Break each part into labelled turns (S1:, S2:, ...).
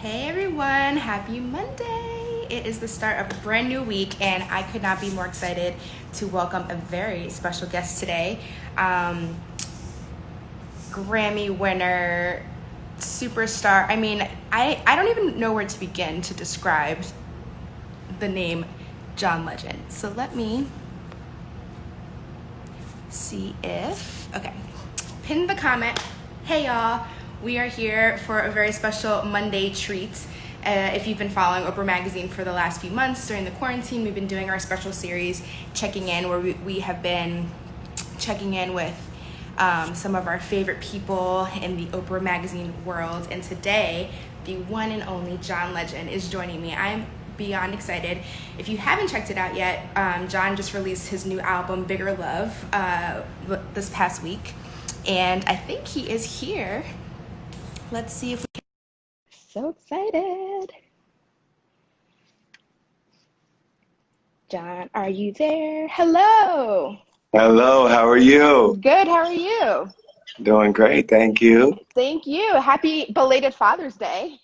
S1: Hey everyone, happy Monday! It is the start of a brand new week, and I could not be more excited to welcome a very special guest today. Grammy winner, superstar. I don't even know where to begin to describe the name John Legend. So let me see if, okay, pin the comment. Hey y'all, we are here for a very special Monday treat. If you've been following Oprah Magazine for the last few months during the quarantine, we've been doing our special series, Checking In, where we have been checking in with some of our favorite people in the Oprah Magazine world. And today, the one and only John Legend is joining me. I'm beyond excited. If you haven't checked it out yet, John just released his new album, Bigger Love, this past week. And I think he is here. Let's see if we can. So excited. John, are you there? Hello.
S2: Hello, how are you?
S1: Good, how are you?
S2: Doing great, thank you.
S1: Thank you. Happy belated Father's Day.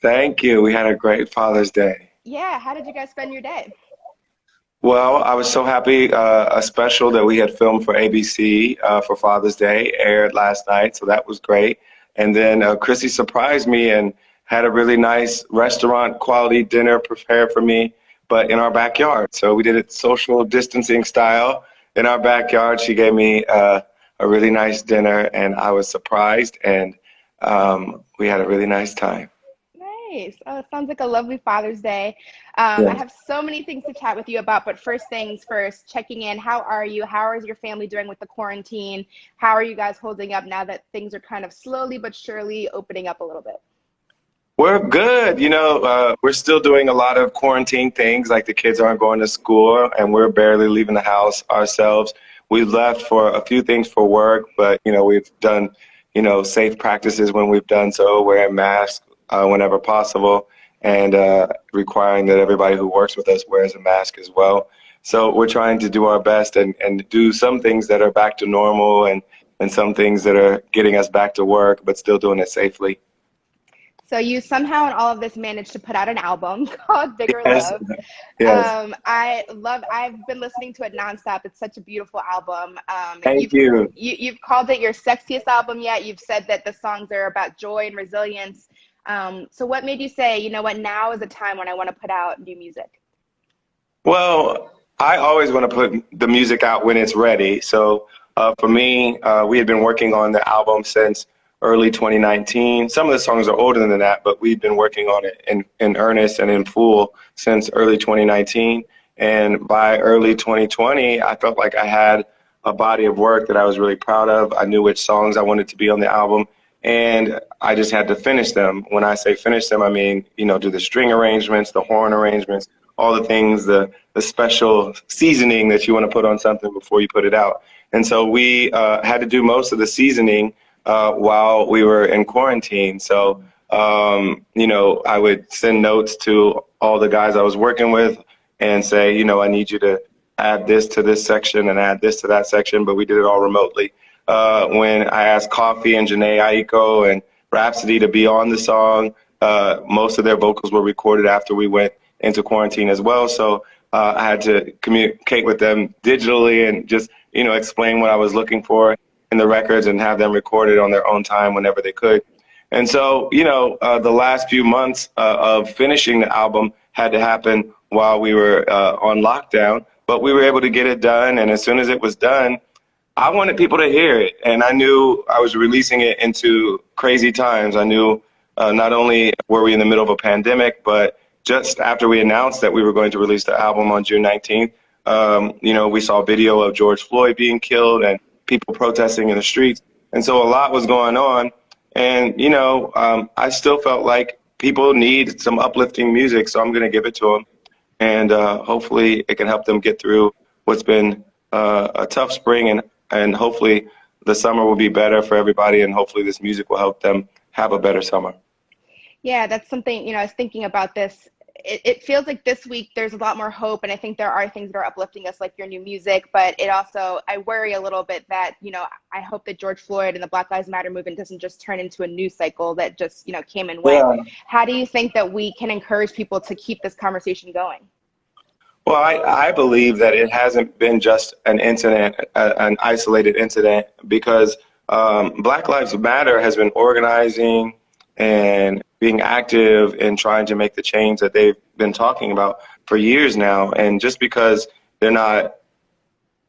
S2: Thank you. We had a great Father's Day.
S1: Yeah, how did you guys spend your day?
S2: Well, I was so happy. A special that we had filmed for ABC for Father's Day aired last night, so that was great. And then Crissy surprised me and had a really nice restaurant quality dinner prepared for me, but in our backyard. So we did it social distancing style in our backyard. She gave me a really nice dinner, and I was surprised, and we had a really nice time.
S1: Nice. Oh, it sounds like a lovely Father's Day.
S2: Yeah.
S1: I have so many things to chat with you about, but first things first, checking in. How are you? How is your family doing with the quarantine? How are you guys holding up now that things are kind of slowly but surely opening up a little bit?
S2: We're good. We're still doing a lot of quarantine things, like the kids aren't going to school and we're barely leaving the house ourselves. We left for a few things for work, but, we've done, safe practices when we've done so, wearing masks whenever possible, and requiring that everybody who works with us wears a mask as well. So we're trying to do our best and do some things that are back to normal and some things that are getting us back to work, but still doing it safely.
S1: So you somehow in all of this managed to put out an album called Bigger
S2: Yes.
S1: Love.
S2: Yes.
S1: I've been listening to it nonstop. It's such a beautiful album.
S2: Thank you.
S1: You've called it your sexiest album yet. You've said that the songs are about joy and resilience. So what made you say, you know what, now is the time when I want to put out new music?
S2: Well, I always want to put the music out when it's ready. So for me, we had been working on the album since early 2019. Some of the songs are older than that, but we've been working on it in earnest and in full since early 2019. And by early 2020, I felt like I had a body of work that I was really proud of. I knew which songs I wanted to be on the album, and I just had to finish them. When I say finish them, I mean, do the string arrangements, the horn arrangements, all the things, the special seasoning that you want to put on something before you put it out. And so we had to do most of the seasoning while we were in quarantine. So, I would send notes to all the guys I was working with and say, I need you to add this to this section and add this to that section, but we did it all remotely. When I asked Coffee and Jhene, Aiko and Rhapsody to be on the song, most of their vocals were recorded after we went into quarantine as well. So I had to communicate with them digitally and just, explain what I was looking for in the records and have them recorded on their own time whenever they could. And so, the last few months of finishing the album had to happen while we were on lockdown, but we were able to get it done. And as soon as it was done, I wanted people to hear it. And I knew I was releasing it into crazy times. I knew not only were we in the middle of a pandemic, but just after we announced that we were going to release the album on June 19th, we saw a video of George Floyd being killed and people protesting in the streets. And so a lot was going on. And, I still felt like people need some uplifting music, so I'm going to give it to them. And hopefully it can help them get through what's been a tough spring, and hopefully the summer will be better for everybody, and hopefully this music will help them have a better summer.
S1: Yeah, that's something, I was thinking about this it feels like this week there's a lot more hope, and I think there are things that are uplifting us, like your new music, but it also, I worry a little bit that, I hope that George Floyd and the Black Lives Matter movement doesn't just turn into a news cycle that just, came and went.
S2: Yeah.
S1: How do you think that we can encourage people to keep this conversation going?
S2: Well, I believe that it hasn't been just an incident, an isolated incident, because Black Lives Matter has been organizing and being active in trying to make the change that they've been talking about for years now. And just because they're not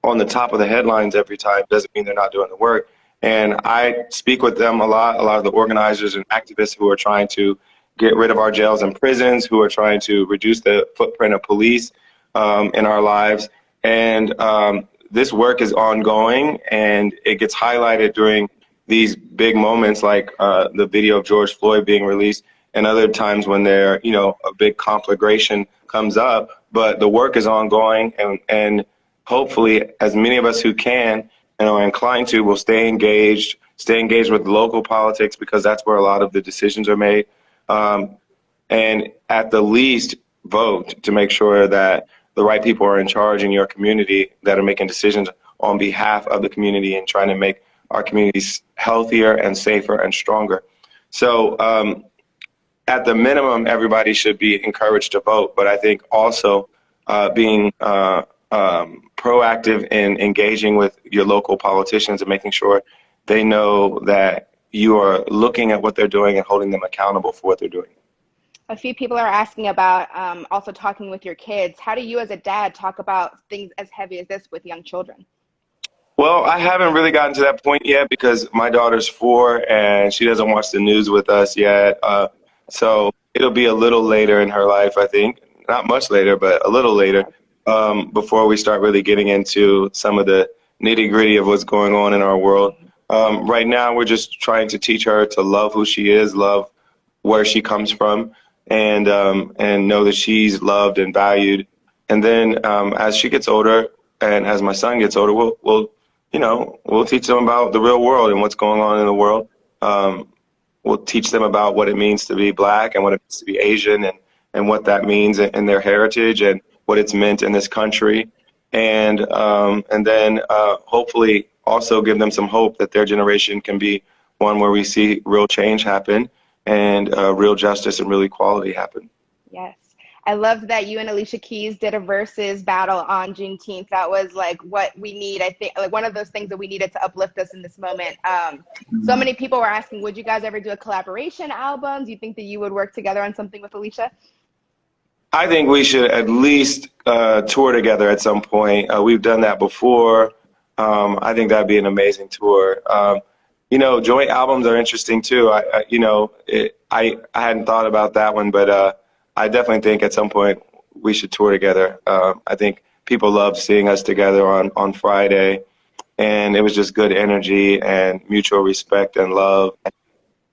S2: on the top of the headlines every time doesn't mean they're not doing the work. And I speak with them a lot of the organizers and activists who are trying to get rid of our jails and prisons, who are trying to reduce the footprint of police in our lives. And this work is ongoing, and it gets highlighted during these big moments like the video of George Floyd being released, and other times when there, a big conflagration comes up. But the work is ongoing, and hopefully as many of us who can and are inclined to will stay engaged with local politics, because that's where a lot of the decisions are made. And at the least, vote to make sure that the right people are in charge in your community, that are making decisions on behalf of the community and trying to make our communities healthier and safer and stronger. So at the minimum, everybody should be encouraged to vote. But I think also being proactive in engaging with your local politicians and making sure they know that you are looking at what they're doing and holding them accountable for what they're doing.
S1: A few people are asking about also talking with your kids. How do you as a dad talk about things as heavy as this with young children?
S2: Well, I haven't really gotten to that point yet, because my daughter's 4 and she doesn't watch the news with us yet. So it'll be a little later in her life, I think. Not much later, but a little later, before we start really getting into some of the nitty-gritty of what's going on in our world. Right now, we're just trying to teach her to love who she is, love where she comes from, and know that she's loved and valued. And then as she gets older, and as my son gets older, we'll teach them about the real world and what's going on in the world. We'll teach them about what it means to be Black and what it means to be Asian, and what that means in their heritage and what it's meant in this country. And then hopefully also give them some hope that their generation can be one where we see real change happen, and real justice and real equality happen.
S1: Yes. I loved that you and Alicia Keys did a versus battle on Juneteenth. That was like what we need. I think like one of those things that we needed to uplift us in this moment. So many people were asking, would you guys ever do a collaboration album? Do you think that you would work together on something with Alicia?
S2: I think we should at least tour together at some point. We've done that before. I think that'd be an amazing tour. Joint albums are interesting too. I hadn't thought about that one, but I definitely think at some point we should tour together. I think people loved seeing us together on Friday, and it was just good energy and mutual respect and love,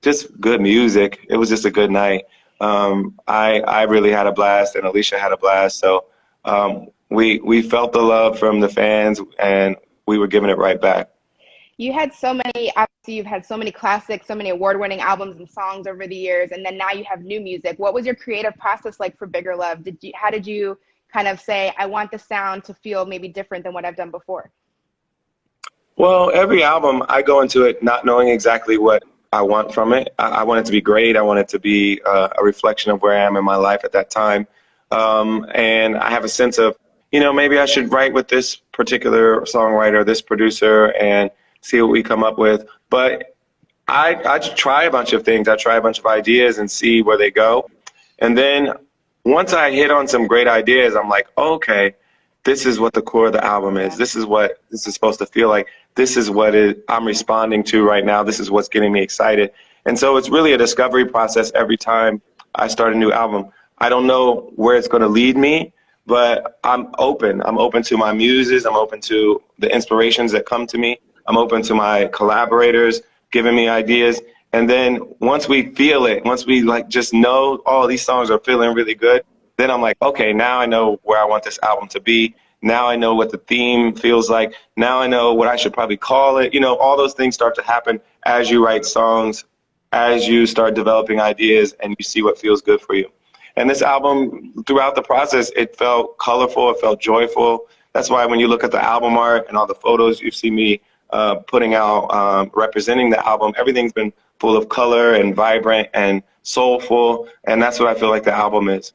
S2: just good music. It was just a good night. I really had a blast, and Alicia had a blast. So we felt the love from the fans, and we were giving it right back.
S1: You had so many, obviously you've had so many classics, so many award-winning albums and songs over the years, and then now you have new music. What was your creative process like for Bigger Love? How did you kind of say, I want the sound to feel maybe different than what I've done before?
S2: Well, every album, I go into it not knowing exactly what I want from it. I want it to be great. I want it to be a reflection of where I am in my life at that time. And I have a sense of, maybe I should write with this particular songwriter, this producer, and see what we come up with. But I try a bunch of things. I try a bunch of ideas and see where they go. And then once I hit on some great ideas, I'm like, okay, this is what the core of the album is. This is what this is supposed to feel like. This is what I'm responding to right now. This is what's getting me excited. And so it's really a discovery process every time I start a new album. I don't know where it's going to lead me, but I'm open. I'm open to my muses. I'm open to the inspirations that come to me. I'm open to my collaborators giving me ideas. And then once we feel it, once we just know, oh, these songs are feeling really good, then I'm like, okay, now I know where I want this album to be. Now I know what the theme feels like. Now I know what I should probably call it. All those things start to happen as you write songs, as you start developing ideas, and you see what feels good for you. And this album, throughout the process, it felt colorful, it felt joyful. That's why when you look at the album art and all the photos you see me putting out, representing the album, everything's been full of color and vibrant and soulful, and that's what I feel like the album is.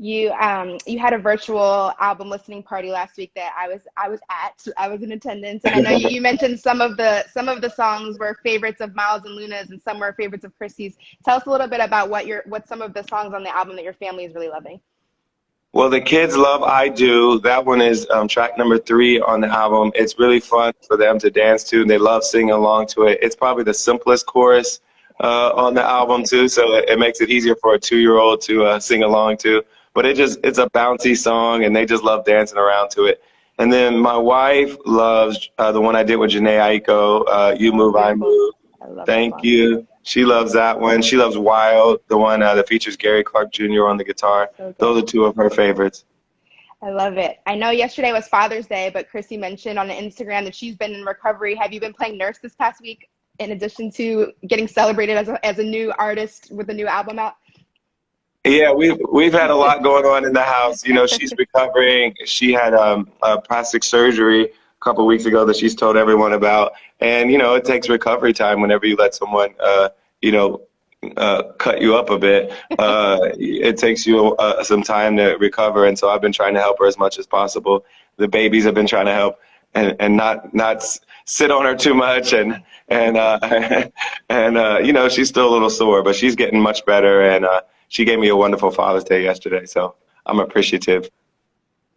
S1: You had a virtual album listening party last week that I was in attendance, and I know you mentioned some of the songs were favorites of Miles and Luna's, and some were favorites of Crissy's. Tell us a little bit about what some of the songs on the album that your family is really loving.
S2: Well, the kids love I Do. That one is track number 3 on the album. It's really fun for them to dance to, and they love singing along to it. It's probably the simplest chorus on the album, too, so it makes it easier for a 2-year-old to sing along to. But it's a bouncy song, and they just love dancing around to it. And then my wife loves the one I did with jhene Aiko, You Move, I Move. Thank you. She loves that one. She loves Wild, the one that features Gary Clark Jr. on the guitar. So those are 2 of her favorites.
S1: I love it. I know yesterday was Father's Day, but Crissy mentioned on Instagram that she's been in recovery. Have you been playing nurse this past week in addition to getting celebrated as a new artist with a new album out?
S2: Yeah, we've had a lot going on in the house. You know, she's recovering. She had a plastic surgery a couple of weeks ago that she's told everyone about. And, you know, it takes recovery time whenever you let someone, cut you up a bit. It takes you some time to recover. And so I've been trying to help her as much as possible. The babies have been trying to help and not sit on her too much. And you know, she's still a little sore, but she's getting much better. And she gave me a wonderful Father's Day yesterday. So I'm appreciative.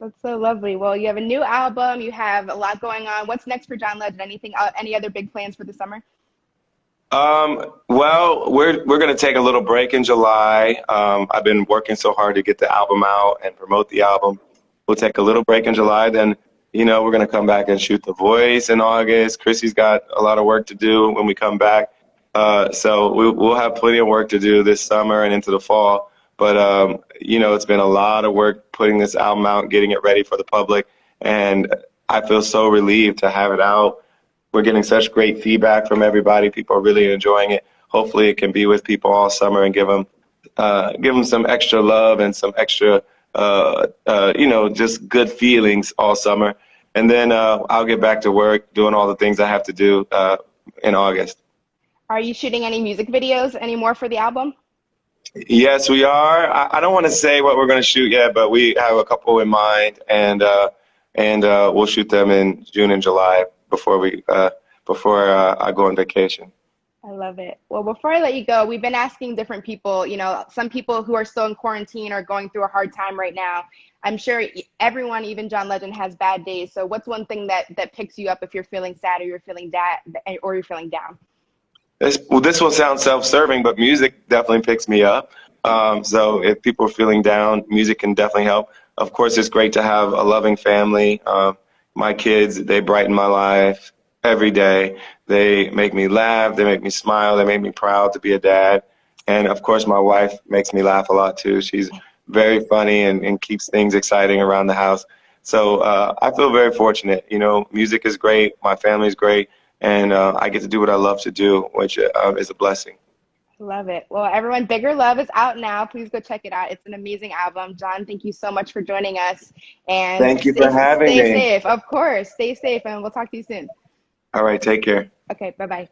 S1: That's so lovely. Well, you have a new album. You have a lot going on. What's next for John Legend? Any other big plans for the summer?
S2: Well, we're going to take a little break in July. I've been working so hard to get the album out and promote the album. We'll take a little break in July. Then, you know, we're going to come back and shoot The Voice in August. Crissy's got a lot of work to do when we come back. So we'll have plenty of work to do this summer and into the fall. But, you know, it's been a lot of work putting this album out, getting it ready for the public. And I feel so relieved to have it out. We're getting such great feedback from everybody. People are really enjoying it. Hopefully it can be with people all summer and give them some extra love and some extra, you know, just good feelings all summer. And then I'll get back to work doing all the things I have to do in August.
S1: Are you shooting any music videos anymore for the album?
S2: Yes, we are. I don't want to say what we're going to shoot yet, but we have a couple in mind, and we'll shoot them in June and July before I go on vacation.
S1: I love it. Well, before I let you go, we've been asking different people, you know, some people who are still in quarantine are going through a hard time right now. I'm sure everyone, even John Legend, has bad days. So what's one thing that picks you up if you're feeling sad or you're feeling down?
S2: This will sound self-serving, but music definitely picks me up. So if people are feeling down, music can definitely help. Of course, it's great to have a loving family. My kids, they brighten my life every day. They make me laugh. They make me smile. They make me proud to be a dad. And, of course, my wife makes me laugh a lot, too. She's very funny and keeps things exciting around the house. So I feel very fortunate. You know, music is great. My family's great. And I get to do what I love to do, which is a blessing.
S1: Love it. Well, everyone, Bigger Love is out now. Please go check it out. It's an amazing album. John, thank you so much for joining us. And
S2: thank you for having me.
S1: Stay safe. Of course. Stay safe, and we'll talk to you soon.
S2: All right. Take care.
S1: Okay. Bye-bye.